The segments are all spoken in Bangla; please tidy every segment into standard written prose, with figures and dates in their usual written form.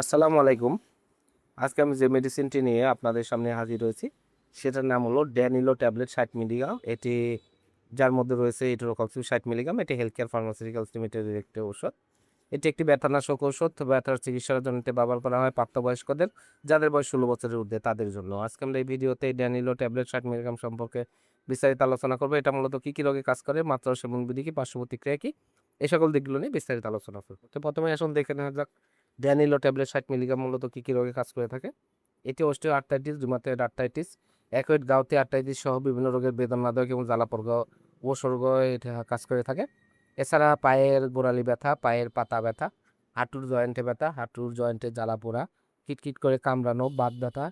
আসসালামু আলাইকুম। আজকে আমি যে মেডিসিনটি নিয়ে আপনাদের সামনে হাজির হয়েছি সেটার নাম হলো ড্যানিলো ট্যাবলেট 60 মিলিগ্রাম। এটি যার মধ্যে রয়েছে ইটোরোকক্সিব 60 মিলিগ্রাম। এটি হেলথ কেয়ার ফার্মাসিউটিক্যালস লিমিটেডের একটি ঔষধ। এটি একটি ব্যথানাশক ঔষধ। ব্যথার চিকিৎসার জন্য এটি ব্যবহার করা হয় প্রাপ্তবয়স্কদের, যাদের বয়স 16 বছরের ঊর্ধ্বে তাদের জন্য। আজকে আমরা এই ভিডিওতে ড্যানিলো ট্যাবলেট 60 মিলিগ্রাম সম্পর্কে বিস্তারিত আলোচনা করবো। এটা মূলত কী কী রোগে কাজ করে, মাত্রা ও সেবন বিধি কি, পার্শ্ব প্রতিক্রিয়া কি, এই সকল দিকগুলো নিয়ে বিস্তারিত আলোচনা করবো। তো প্রথমে আসুন দেখে নেওয়া যাক ড্যানিলো ট্যাবলেট 60 মিলিগ্রাম মূলত কী কী রোগে কাজ করে থাকে। এটি অস্টিও আর্থ্রাইটিস, রুমাটয়েড আর্থ্রাইটিস, অ্যাকোয়েড গাউটি আর্থ্রাইটিস সহ বিভিন্ন রোগের বেদনাদায়ক এবং জ্বালাপোড়া উপসর্গ এটা কাজ করে থাকে। এছাড়া পায়ের গোড়ালি ব্যথা, পায়ের পাতা ব্যথা, হাঁটুর জয়েন্টে ব্যথা, হাঁটুর জয়েন্টে জ্বালাপোড়া, কিটকিট করে কামড়ানো, বাত ব্যথা,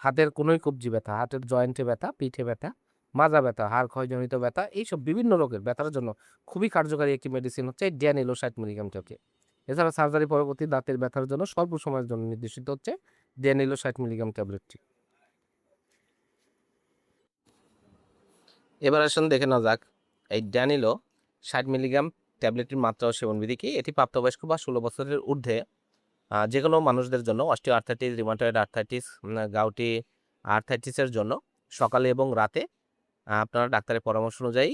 হাতের কোনোই কবজি ব্যথা, হাতের জয়েন্টে ব্যথা, পিঠে ব্যথা, মাজা ব্যথা, হাড় ক্ষয়জনিত ব্যথা, এইসব বিভিন্ন রোগের ব্যথার জন্য খুবই কার্যকারী একটি মেডিসিন হচ্ছে এই ড্যানিলো 60 মিলিগ্রাম ট্যাবলেট। এছাড়া সার্জারি পরবর্তী দাঁতের ব্যথার জন্য স্বল্প সময়ের জন্য নির্দেশিত হচ্ছে ড্যানিলো 60 মিলিগ্রাম ট্যাবলেটটি। এবার আসুন দেখে নেওয়া যাক এই ড্যানিলো 60 মিলিগ্রাম ট্যাবলেটটির মাত্রা ও সেবনবিধি কি। এটি প্রাপ্তবয়স্ক বা 16 বছরের ঊর্ধ্বে যে কোনো মানুষদের জন্য osteoarthritis, rheumatoid arthritis, gouty আর্থ্রাইটিসের জন্য সকালে এবং রাতে আপনারা ডাক্তারের পরামর্শ অনুযায়ী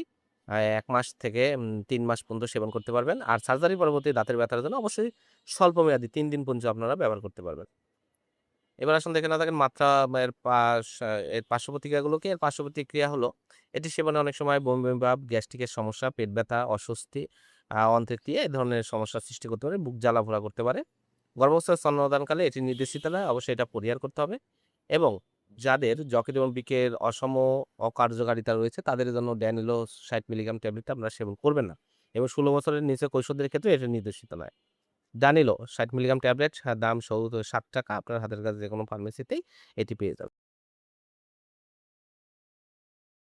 ১ মাস থেকে ৩ মাস পর্যন্ত সেবন করতে পারবেন। আর সার্জারি পরবর্তী দাঁতের ব্যথার জন্য অবশ্যই স্বল্পমেয়াদী ৩ দিন পর্যন্ত আপনারা ব্যবহার করতে পারবেন। এবার আসুন দেখে না থাকেন মাত্রা এর পার্শ্ব প্রতিক্রিয়াগুলো কি? এর পার্শ্ব প্রতিক্রিয়া হলো এটি সেবনে অনেক সময় বমি, বমি ভাব, গ্যাস্ট্রিকের সমস্যা, পেট ব্যথা, অস্বস্তি, অন্ত্রেক্রিয়া এই ধরনের সমস্যার সৃষ্টি করতে পারে, বুক জ্বালা-পোড়া করতে পারে। গর্ভাবস্থায় স্তন্যদানকালে এটি নির্দেশিত নয়, অবশ্যই এটা পরিহার করতে হবে। এবং যাদের যকৃত এবং বৃক্কের অকার্যকারিতা রয়েছে তাদের জন্য ড্যানিলো ৬০ মিলিগ্রাম ট্যাবলেটটা আপনারা সেবন করবেন না। এবং ১৬ বছরের নিচে কৈশোরদের ক্ষেত্রে এটা নির্দেশিত নয়। ড্যানিলো ৬০ মিলিগ্রাম ট্যাবলেট দাম ৳৭ আপনার হাতের কাছে যেকোনো ফার্মেসিতেই এটি পেয়ে যাবেন।